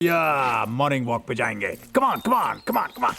या morning walk पे जाएंगे। Come on come on come on come on.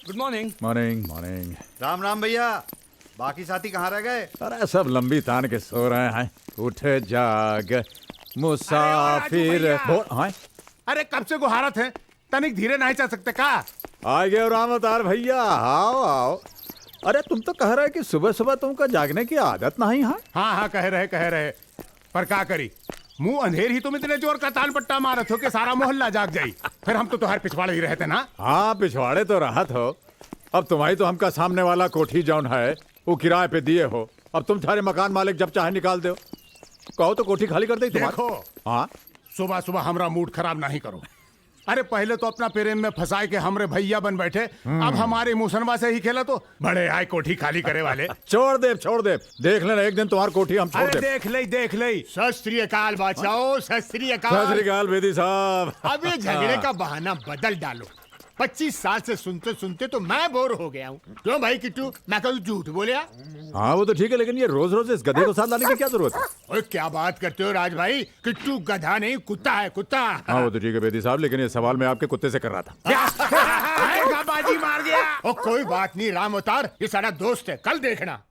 Good morning. Morning morning. Ram Ram भैया, बाकी साथी कहाँ रह गए? अरे सब लंबी तान के सो रहे हैं। उठ जाग मुसाफिर। हाँ अरे कब से गुहारत है, तनिक धीरे नहीं चल सकते का? आ गए राम अवतार भैया, आओ आओ। अरे तुम तो कह रहे कि सुबह सुबह तुमको जागने की आदत नहीं है। हाँ हाँ कह रहे पर का करी, मुंह अंधेर ही तुम इतने जोर का तान पट्टा मारत हो कि सारा मोहल्ला जाग जाई। फिर हम तो तुम्हारे पिछवाड़े ही रहते ना। हाँ पिछवाड़े तो राहत हो। अब तुम्हारी तो हमका सामने वाला कोठी जौन है वो किराए पे दिए हो। अब तुम सारे मकान मालिक जब चाहे निकाल दो। कहो तो कोठी खाली कर दे। देखो हाँ सुबह सुबह हमरा मूड खराब नहीं करो। अरे पहले तो अपना प्रेम में फंसाए के हमरे भैया बन बैठे, अब हमारे मुसनवा से ही खेला तो बड़े आए कोठी खाली करे वाले। छोड़ दे देख लेना एक दिन तुम्हारी कोठी हम छोड़ अरे दे। देख ले। सत श्री अकाल बादशाह, सत श्री अकाल। सत श्री अकाल बेदी साहब। अब ये झगड़े का बहाना बदल डालो। 25 साल से सुनते सुनते तो मैं बोर हो गया हूँ। क्यों भाई किट्टू, मैं कभी झूठ बोलिया? हाँ वो तो ठीक है, लेकिन ये रोज रोज इस गधे को साथ लाने की क्या जरूरत है? ओए क्या बात करते हो राज भाई, किट्टू गधा नहीं कुत्ता है, कुत्ता। हाँ वो तो ठीक है बेदी साहब, लेकिन ये सवाल मैं आपके कुत्ते से कर रहा था। बाजी मार गया। ओ कोई बात नहीं राम अवतार, ये सारा दोस्त है, कल देखना।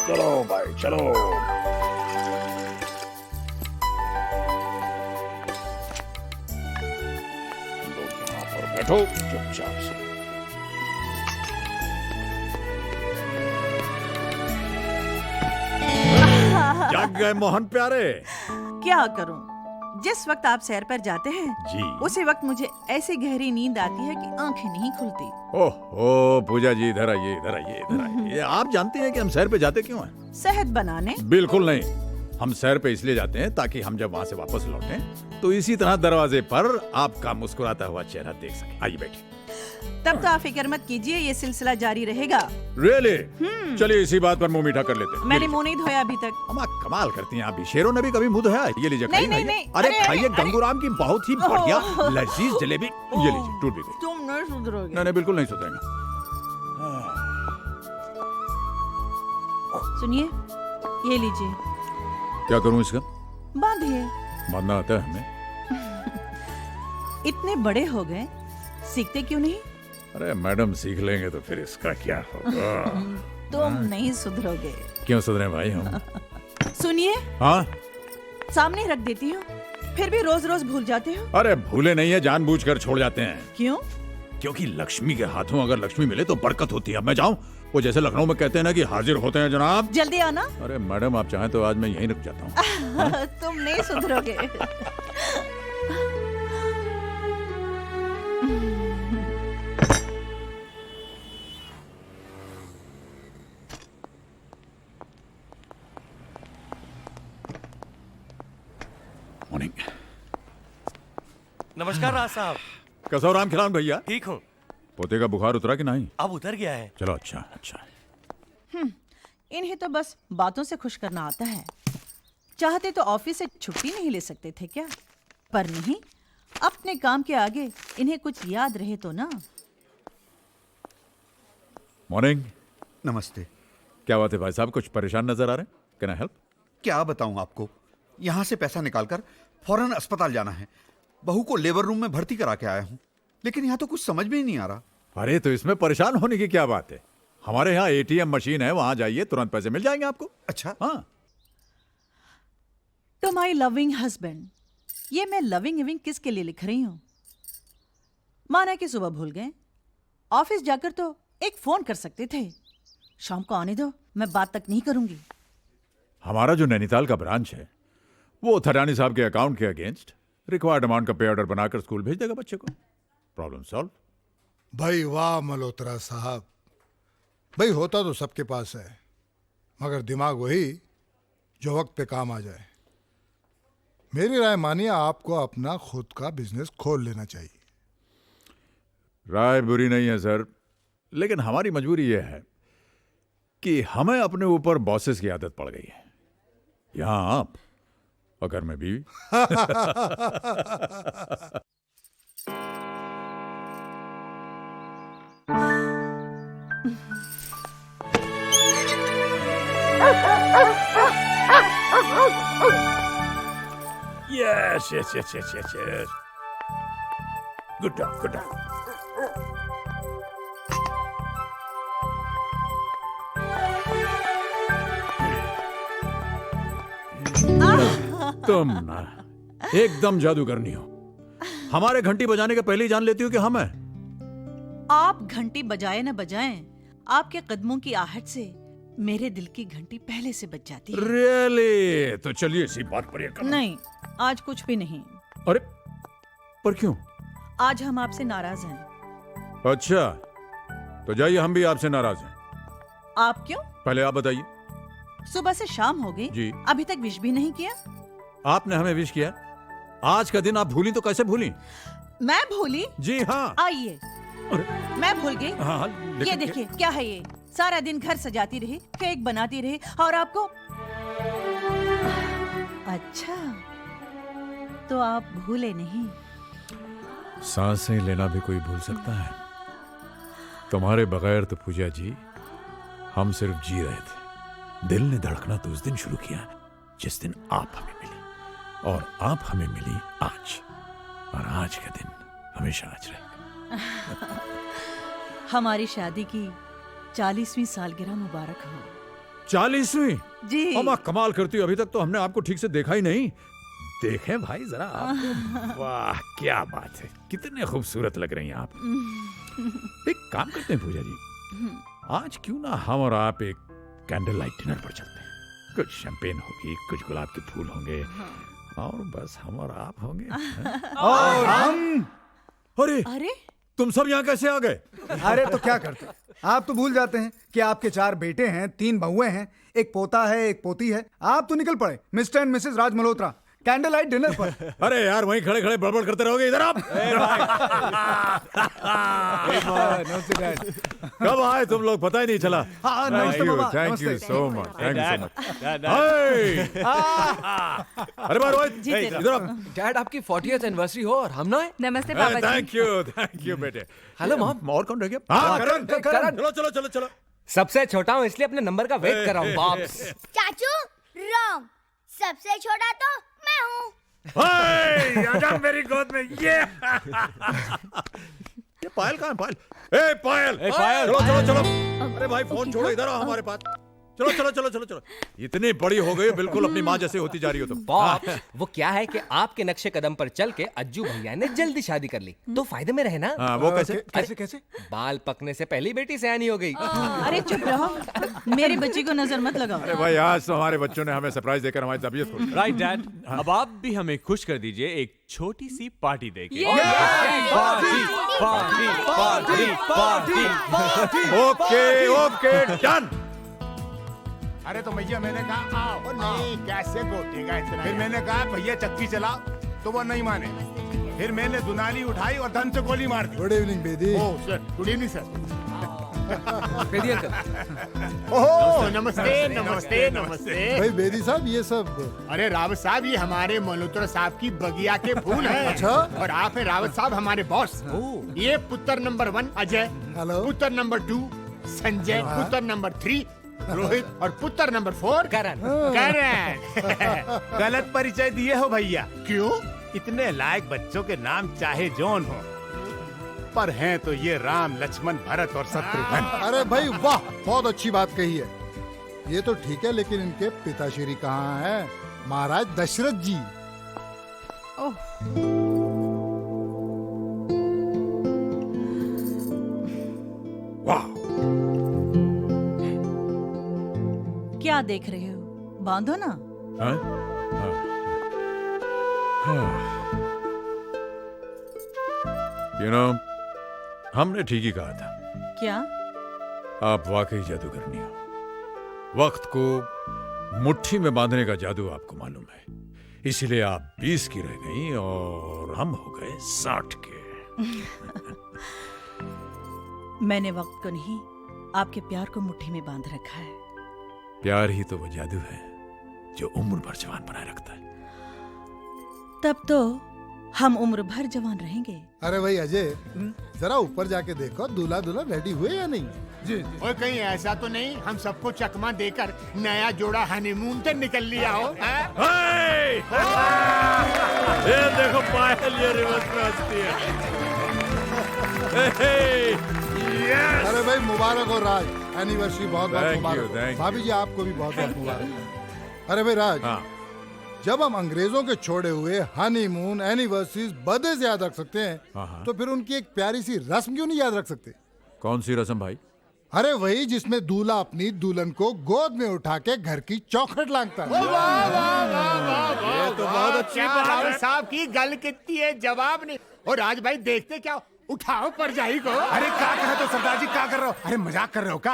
चलो भाई चलो। यहाँ पर बैठो चुपचाप से। जाग गए मोहन प्यारे? क्या करूं? जिस वक्त आप सैर पर जाते हैं जी उसी वक्त मुझे ऐसी गहरी नींद आती है कि आंखें नहीं खुलती। ओह पूजा जी इधर आइए इधर आइए इधर आइए। आप जानते हैं कि हम सैर पे जाते क्यों हैं? सेहत बनाने? बिल्कुल नहीं, हम सैर पे इसलिए जाते हैं ताकि हम जब वहाँ से वापस लौटें तो इसी तरह दरवाजे पर आपका मुस्कुराता हुआ चेहरा देख सके। आइए बैठिए। तब तो आप फिक्र मत कीजिए, ये सिलसिला जारी रहेगा। रियली? चलिए इसी बात पर मुंह मीठा कर लेते हैं। मैंने मुंह नहीं धोया अभी तक। अम्मा कमाल करती हैं आप भी। शेरों ने भी कभी मुंह धोया? ये लीजिए नहीं, खाइए। नहीं, अरे अरे, खाइए, अरे, गंगूराम की बहुत ही बढ़िया लजीज जलेबी। ये लीजिए, टूट भी गई। तुम नहीं सुधरोगे। नहीं बिल्कुल नहीं सुधरेंगे। सुनिए, ये लीजिए। क्या करूं इसका? बांधिए। बांधना आता है हमें? इतने बड़े हो गए, सीखते क्यों नहीं? अरे मैडम सीख लेंगे तो फिर इसका क्या होगा? तुम नहीं सुधरोगे। क्यों सुधरे भाई हम? सुनिए, हाँ सामने रख देती हूँ, फिर भी रोज रोज भूल जाते हो। अरे भूले नहीं है, जानबूझकर छोड़ जाते हैं। क्यों? क्योंकि लक्ष्मी के हाथों अगर लक्ष्मी मिले तो बरकत होती है। अब मैं जाऊं? वो जैसे लखनऊ में कहते हैं ना कि हाजिर होते हैं जनाब। जल्दी आना। अरे मैडम आप चाहें तो आज मैं यहीं रुक जाता हूँ। तुम नहीं सुधरोगे। मॉर्निंग। नमस्कार राज साहब। कसौ राम खिलान भैया। ठीक हूँ। पोते का बुखार उतरा कि नहीं? अब उतर गया है। चलो अच्छा अच्छा। इन्हें तो बस बातों से खुश करना आता है। चाहते तो ऑफिस से छुट्टी नहीं ले सकते थे क्या? पर नहीं, अपने काम के आगे इन्हें कुछ याद रहे तो ना। मॉर्निंग। नमस्ते। क्या बात है भाई साहब, कुछ परेशान नजर आ रहे हैं? Can I help? क्या बताऊं आपको, यहाँ से पैसा निकालकर फौरन अस्पताल जाना है। बहू को लेबर रूम में भर्ती करा के आया हूँ, लेकिन यहाँ तो कुछ समझ में ही नहीं आ रहा। अरे तो इसमें परेशान होने की क्या बात है? हमारे यहाँ एटीएम मशीन है, वहां जाइए, तुरंत पैसे मिल जाएंगे आपको। अच्छा। हाँ। टू माई लविंग हस्बैंड, ये मैं लविंग इविंग किसके लिए लिख रही हूं? माना कि सुबह भूल गए, ऑफिस जाकर तो एक फोन कर सकते थे। शाम को आने दो, मैं बात तक नहीं करूंगी। हमारा जो नैनीताल का ब्रांच है वो थरानी साहब के अकाउंट के अगेंस्ट रिक्वायर्ड अमाउंट का पे ऑर्डर बनाकर स्कूल भेज देगा बच्चे को। Problem solve. भाई वाह मल्होत्रा साहब, भाई होता तो सबके पास है, मगर दिमाग वही जो वक्त पे काम आ जाए। मेरी राय मानिए, आपको अपना खुद का बिजनेस खोल लेना चाहिए। राय बुरी नहीं है सर, लेकिन हमारी मजबूरी यह है कि हमें अपने ऊपर बॉसेस की आदत पड़ गई है। यहाँ आप और घर में बीवी। Yes, yes, yes, yes, yes, yes. Good dog, good dog. तुम ना एकदम जादूगरनी हो। हमारे घंटी बजाने के पहले ही जान लेती हो कि हम हैं। आप घंटी बजाए न बजाएं, आपके कदमों की आहट से मेरे दिल की घंटी पहले से बज जाती है। रियली? तो चलिए इसी बात पर ये करना। नहीं, आज कुछ भी नहीं। अरे पर क्यों? आज हम आपसे नाराज हैं। अच्छा, तो जाइए, हम भी आपसे नाराज हैं। आप क्यों? पहले आप बताइए। सुबह से शाम हो गई, जी। अभी तक विश भी नहीं किया। आपने हमें विश किया, आज का दिन आप भूली तो कैसे भूली? मैं भूली? जी हाँ। आइए, अरे मैं भूल गई। हाँ, ये लेकिन देखिए, क्या है ये? सारा दिन घर सजाती रही, केक बनाती रही, और आपको। अच्छा, तो आप भूले नहीं। सांसें लेना भी कोई भूल सकता है? तुम्हारे बगैर तो पूजा जी हम सिर्फ जी रहे थे। दिल ने धड़कना तो उस दिन शुरू किया जिस दिन आप हमें मिली, और आप हमें मिली आज, और आज का दिन हमेशा आज रहेगा। हमारी शादी की 40वीं सालगिरह मुबारक हो। 40वीं? जी। अम्मा कमाल करती हो, अभी तक तो हमने आपको ठीक से देखा ही नहीं। देखें भाई जरा आपको। वाह क्या बात है, कितने खूबसूरत लग रही हैं आप। एक काम करते हैं पूजा जी, आज क्यों ना हम और आप एक कैंडल लाइट डिनर पर चलते हैं। कुछ शैंपेन होगी, कुछ गुलाब के फूल होंगे, और बस हम और आप होंगे। और हम? अरे अरे, तुम सब यहाँ कैसे आ गए? अरे तो क्या करते, आप तो भूल जाते हैं कि आपके 4 बेटे हैं, 3 बहुएं हैं, एक पोता है, एक पोती है। आप तो निकल पड़े mister and Mrs Raj Malhotra candle light dinner पर। अरे यार वहीं खड़े खड़े बड़बड़ करते रहोगे, इधर आप। कब आए तुम लोग, पता ही नहीं चला। हाँ, नमस्ते बाबा, थैंक नमस्ते। You so much, thank you so much. अरे बार जी, तेरा। इधर आप। डैड आपकी 40th एनिवर्सरी हो और हम ना है। नमस्ते पापा जी। थैंक यू बेटे। Hello mom. और कौन रह गया? हाँ करण, करण। चलो चलो चलो चलो। सबसे छोटा हूँ इसलिए अपने नंबर का वेट कर रहा हूँ बाप्स। चाचू रॉन्ग, सबसे छोटा तो मैं हूँ। आजा मेरी गोद में। ये पायल कहाँ है? पायल, ए पायल, पायल। चलो चलो चलो। अरे भाई फोन छोड़ो, इधर आओ हमारे पास। चलो चलो चलो चलो चलो। इतनी बड़ी हो गई, बिल्कुल अपनी माँ जैसे होती जा रही हो तुम। बाप वो क्या है कि आपके नक्शे कदम पर चल के अज्जू भैया ने जल्दी शादी कर ली तो फायदे में रहे ना। हाँ, वो कैसे? कैसे कैसे? बाल पकने से पहले ही बेटी सयानी हो गई। अरे चुप रहो, मेरी बच्ची को नजर मत लगाओ। अरे भाई आज तो हमारे बच्चों ने हमें सरप्राइज देकर हमारी तबीयत खोल दी। राइट डैड, अब आप भी हमें खुश कर दीजिए एक छोटी सी पार्टी देके। Okay okay done. अरे तो भैया मैंने कहा आओ, नहीं कैसे गोटेगा इतना। फिर मैंने कहा भैया चक्की चलाओ, तो वो नहीं माने। फिर मैंने दुनाली उठाई और धन से गोली मार दी। Good evening Bedi. Oh sir, good evening sir. Oh नमस्ते नमस्ते नमस्ते। भाई बेदी साहब ये सब। अरे रावत साहब, ये हमारे मल्होत्रा साहब की बगिया के फूल हैं। अच्छा। और आप हैं रावत साहब हमारे बॉस। ये पुत्र नंबर 1 अजय, हेलो। पुत्र नंबर 2 संजय, पुत्र नंबर 3 रोहित, और पुत्र नंबर 4 करण। करण। गलत परिचय दिए हो भैया। क्यों? इतने लायक बच्चों के नाम चाहे जौन हो, पर हैं तो ये राम लक्ष्मण भरत और शत्रुघ्न। अरे भाई वाह, बहुत अच्छी बात कही है। ये तो ठीक है, लेकिन इनके पिताश्री कहाँ हैं? महाराज दशरथ जी। वाह, क्या देख रहे हो? बांधो ना। हाँ? You know, हमने ठीक ही कहा था। क्या? आप वाकई जादूगरनी हो। वक्त को मुट्ठी में बांधने का जादू आपको मालूम है, इसीलिए आप 20 की रह गई और हम हो गए 60 के। मैंने वक्त को नहीं, आपके प्यार को मुट्ठी में बांध रखा है। प्यार ही तो वो जादू है जो उम्र भर जवान बनाए रखता है। तब तो हम उम्र भर जवान रहेंगे। अरे भाई अजय, जरा ऊपर जाके देखो दूल्हा दुल्हन रेडी हुए या नहीं। जी और कहीं ऐसा तो नहीं हम सबको चकमा देकर नया जोड़ा हनीमून पे निकल लिया हो? हैं? हे! ये देखो पायल ये रिवर्स में हंसती है। हे! यस! अरे भाई मुबारक हो राज, एनिवर्सरी बहुत बहुत Thank you, मुबारक thank हो। you. भाभी जी आपको भी बहुत बहुत मुबारक। अरे भाई राज, हाँ, जब हम अंग्रेजों के छोड़े हुए हनीमून, एनिवर्सरीज, बर्थडे से याद रख सकते हैं, हाँ। तो फिर उनकी एक प्यारी सी रस्म क्यों नहीं याद रख सकते? कौन सी रस्म भाई? अरे वही जिसमें दूल्हा अपनी दुल्हन को गोद में उठा के घर की चौखट लांघता है। ये तो बहुत अच्छी बात है। साहब की गल कितनी है, जवाब नहीं। और राज भाई देखते क्या, उठाओ परजाई को। अरे क्या कर रहे हो सरदार जी, क्या कर रहे हो? अरे मजाक कर रहे हो क्या?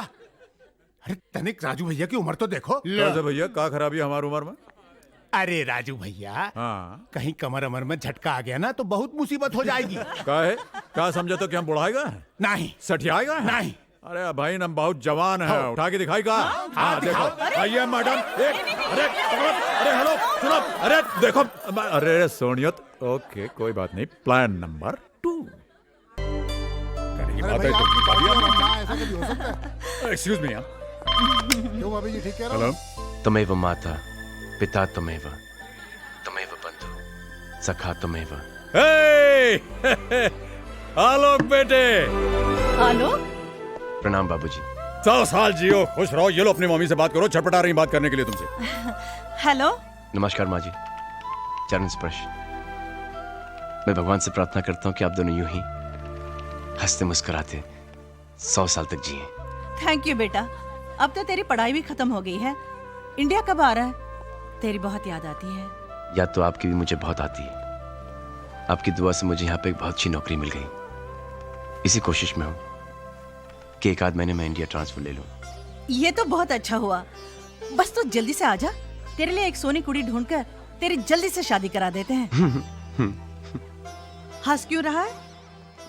अरे तनिक राजू भैया की उम्र तो देखो। कैसे भैया, क्या खराबी है हमारी उम्र में? अरे राजू भैया, हाँ, कहीं कमर अमर में झटका आ गया ना तो बहुत मुसीबत हो जाएगी। क्या है? क्या समझा तो कि हम बुढ़ाएगा है? नहीं सठियाएगा है? नहीं। अरे भाई हम बहुत जवान है, उठा के दिखाएगा। हाँ देखो, आइए मैडम। अरे अरे हेलो सुनो, अरे देखो, अरे सोनियत, ओके कोई बात नहीं। प्लान नंबर 2 अरे भाई आपकी बात है, ना ऐसा कभी हो सकता है? Excuse me. क्यों भाभी जी ठीक कह रहा हूँ? हेलो, तमेव माता पिता तमेव तमेव बंधु सखा तमेव। आलोक बेटे, आलोक, प्रणाम बाबूजी। 100 साल जियो, खुश रहो। ये लो अपनी मम्मी से बात करो, छटपटा रही बात करने के लिए तुमसे। हेलो। नमस्कार माँ जी, चरण स्पर्श। मैं भगवान से प्रार्थना करता हूँ कि आप दोनों यूं ही हंसते मुस्कुराते 100 साल तक जिए। थैंक यू बेटा, अब तो तेरी पढ़ाई भी खत्म हो गई है। इंडिया कब आ रहा है? तेरी बहुत याद आती है। याद तो आपकी भी मुझे बहुत आती है। आपकी दुआ से मुझे यहाँ पे एक बहुत अच्छी नौकरी मिल गई। इसी कोशिश में हूँ कि एक आध महीने में इंडिया ट्रांसफर ले लूँ। ये तो बहुत अच्छा हुआ। बस तू जल्दी से आजा, तेरे लिए एक सोनी कुड़ी ढूंढकर तेरी जल्दी से शादी करा देते हैं। हंस क्यों रहा है?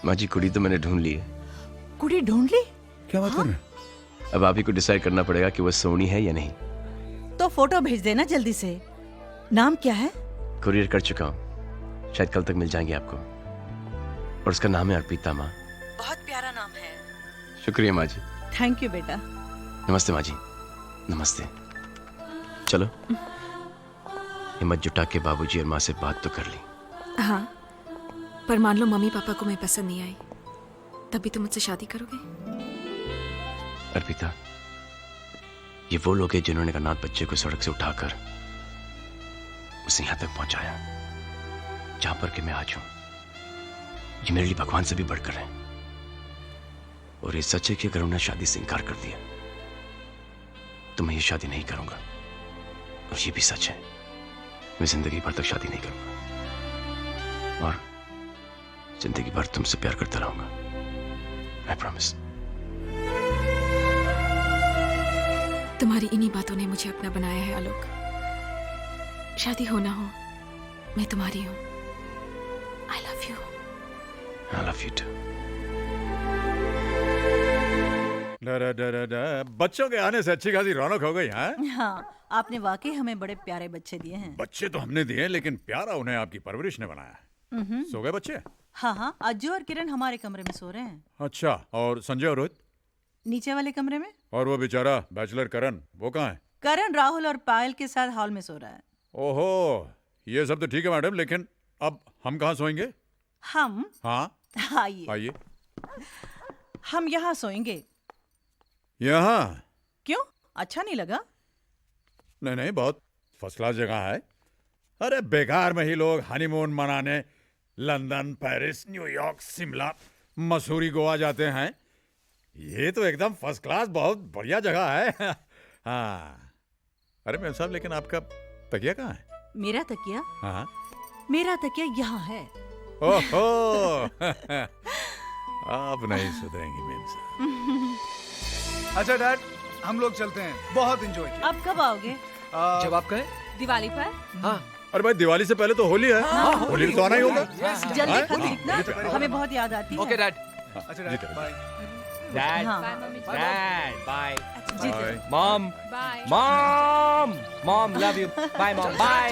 माँ जी कुड़ी तो मैंने ढूंढ ली है। कुड़ी ढूंढ ली? क्या बात कर रहे हैं? अब आप ही को डिसाइड करना पड़ेगा कि वो सोनी है या नहीं। तो फोटो भेज देना जल्दी से। नाम क्या है? कुरियर कर चुका हूँ, शायद कल तक मिल जाएंगे आपको। और उसका नाम है अर्पिता माँ। बहुत प्यारा नाम है। शुक्रिया माँ जी। थैंक यू बेटा। नमस्ते माँ जी। नमस्ते। चलो हिम्मत जुटा के बाबूजी और माँ से बात तो कर ली। हाँ, पर मान लो मम्मी पापा को मैं पसंद नहीं आई, तभी तुम मुझसे शादी करोगे? अर्पिता, ये वो लोग हैं जिन्होंने अनाथ बच्चे को सड़क से उठाकर उसे यहां तक पहुंचाया जहां पर कि मैं आज हूं। ये मेरे लिए भगवान से भी बढ़कर है। और ये सच है कि अगर उन्होंने शादी से इनकार कर दिया तो मैं ये शादी नहीं करूंगा। और ये भी सच है, मैं जिंदगी भर तक शादी नहीं करूंगा और जिंदगी भर तुमसे प्यार करता रहूंगा। I promise. तुम्हारी इन्हीं बातों ने मुझे अपना बनाया है आलोक। शादी हो ना हो, मैं तुम्हारी हूँ। I love you. I love you too. बच्चों के आने से अच्छी खासी रौनक हो गई है। हाँ, आपने वाकई हमें बड़े प्यारे बच्चे दिए हैं। बच्चे तो हमने दिए, लेकिन प्यारा उन्हें आपकी परवरिश ने बनाया। सो गए बच्चे? हाँ हाँ, अज्जू और किरण हमारे कमरे में सो रहे हैं। अच्छा, और संजय और रोहित? नीचे वाले कमरे में। और वो बेचारा बैचलर करण, वो कहाँ है? करण राहुल और पायल के साथ हॉल में सो रहा है। ओहो, ये सब तो ठीक है मैडम, लेकिन अब हम कहाँ सोएंगे? हम? हाँ आइए। आइए। हम यहाँ सोएंगे। यहाँ? क्यों, अच्छा नहीं लगा? नहीं नहीं, बहुत फर्स्ट क्लास जगह है। अरे बेकार में ही लोग हनीमून मनाने London, Paris, New York, Shimla, Mussoorie, Goa जाते हैं। ये तो एकदम फर्स्ट क्लास, बहुत बढ़िया जगह है। हाँ, अरे मेम साहब, लेकिन आपका तकिया कहाँ है? मेरा तकिया? हाँ, मेरा तकिया यहाँ है। ओहो। आप नहीं सुधरेंगी मेम साहब। अच्छा डैड, हम लोग चलते हैं, बहुत एंजॉय किया। अब कब आओगे? जब आप कहें। दिवाली पर? हाँ। अरे भाई, दिवाली से पहले तो होली है। होली तो आना ही होगा। जल्दी खा सीखना, हमें बहुत याद आती है। Okay dad. अच्छा डैड, बाय। डैड, हाँ। Dad, bye. Bye. Mom, bye. Mom, love you. Bye mom, bye.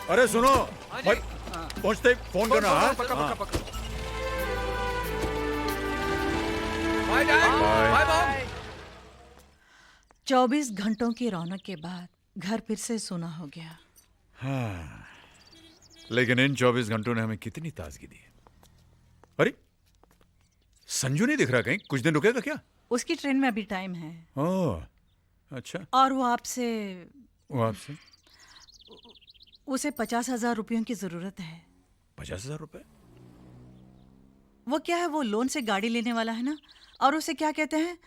अरे सुनो भाई, पहुंचते ही फोन करना। हाँ? हाँ। Bye dad. Bye mom. 24 घंटों की रौनक के बाद घर फिर से सूना हो गया। हाँ, लेकिन इन 24 घंटों ने हमें कितनी ताजगी दी है। अरे संजू नहीं दिख रहा कहीं, कुछ दिन रुकेगा क्या? उसकी ट्रेन में अभी टाइम है। ओह, अच्छा। और वो आपसे उसे 50,000 रुपयों की जरूरत है। 50,000 रुपए? वो क्या है, वो लोन से गाड़ी लेने वाला है ना, और उसे क्या कहते हैं,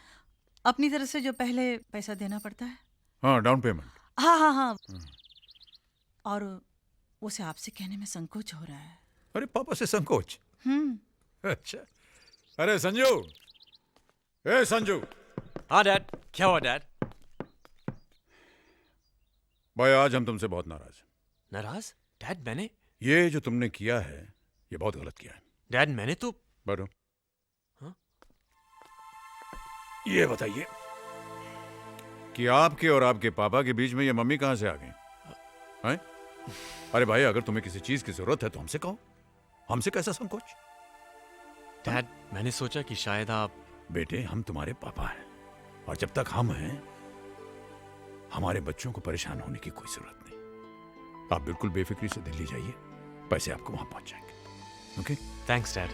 अपनी तरफ से जो पहले पैसा देना पड़ता है। हाँ, डाउन पेमेंट। हाँ। और उसे आपसे कहने में संकोच हो रहा है। अरे पापा से संकोच? अच्छा। अरे संजू, ए संजू। हाँ डैड, क्या हुआ डैड? भाई आज हम तुमसे बहुत नाराज हैं। नाराज? डैड मैंने? ये जो तुमने किया है ये बहुत गलत किया है। डैड मैंने तो बैठो। हाँ? ये बताइए कि आपके और आपके पापा के बीच में ये मम्मी कहां से आ गई? हैं? अरे भाई अगर तुम्हें किसी चीज की जरूरत है तो हमसे कहो, हमसे कैसा संकोच? डैड मैंने सोचा कि शायद आप... बेटे हम तुम्हारे पापा हैं और जब तक हम हैं हमारे बच्चों को परेशान होने की कोई जरूरत नहीं। आप बिल्कुल बेफिक्री से दिल्ली जाइए, पैसे आपको वहां पहुंच जाएंगे। ओके? Thanks dad.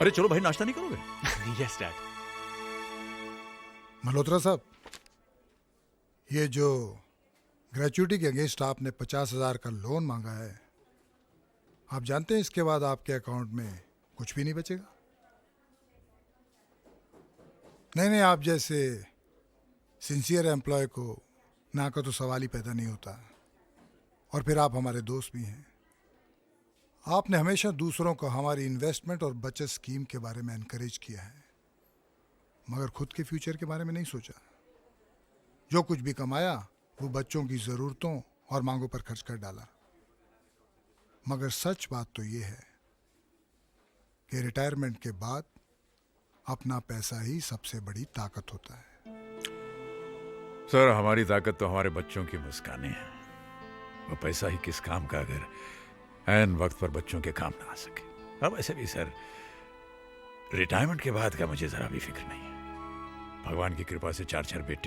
अरे चलो भाई, नाश्ता नहीं करोगे? Yes dad. मल्होत्रा साहब, ये जो ग्रेचुइटी के अगेंस्ट आपने 50,000 का लोन मांगा है, आप जानते हैं इसके बाद आपके अकाउंट में कुछ भी नहीं बचेगा। नहीं, आप जैसे सिंसियर एम्प्लॉय को ना का तो सवाल ही पैदा नहीं होता। और फिर आप हमारे दोस्त भी हैं। आपने हमेशा दूसरों को हमारी इन्वेस्टमेंट और बचत स्कीम के बारे में एनकरेज किया है, मगर खुद के फ्यूचर के बारे में नहीं सोचा। जो कुछ भी कमाया वो बच्चों की ज़रूरतों और मांगों पर खर्च कर डाला। मगर सच बात तो ये है कि रिटायरमेंट के बाद अपना पैसा ही सबसे बड़ी ताकत होता है। सर हमारी ताकत तो हमारे बच्चों की मुस्कानें हैं। वो पैसा ही किस काम का अगर ऐन वक्त पर बच्चों के काम ना आ सके। अब ऐसे भी सर रिटायरमेंट के बाद का मुझे जरा भी फिक्र नहीं है। भगवान की कृपा से 4 बेटे